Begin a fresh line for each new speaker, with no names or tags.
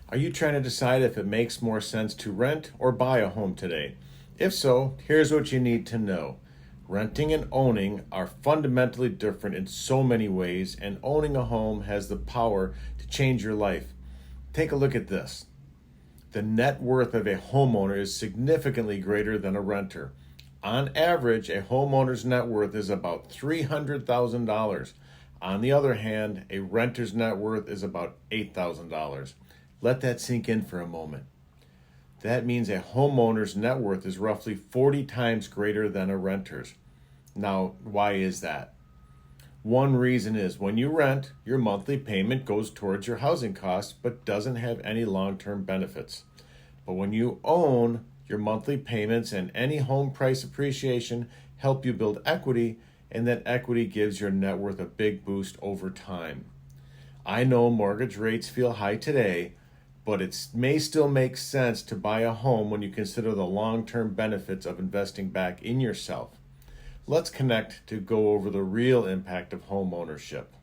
Are you trying to decide if it makes more sense to rent or buy a home today? If so, here's what you need to know. Renting and owning are fundamentally different in so many ways, and owning a home has the power to change your life. Take a look at this. The net worth of a homeowner is significantly greater than a renter. On average, a homeowner's net worth is about $300,000. On the other hand, a renter's net worth is about $8,000. Let that sink in for a moment. That means a homeowner's net worth is roughly 40 times greater than a renter's. Now, why is that? One reason is when you rent, your monthly payment goes towards your housing costs but doesn't have any long-term benefits. But when you own, your monthly payments and any home price appreciation help you build equity, and that equity gives your net worth a big boost over time. I know mortgage rates feel high today, but it may still make sense to buy a home when you consider the long-term benefits of investing back in yourself. Let's connect to go over the real impact of home ownership.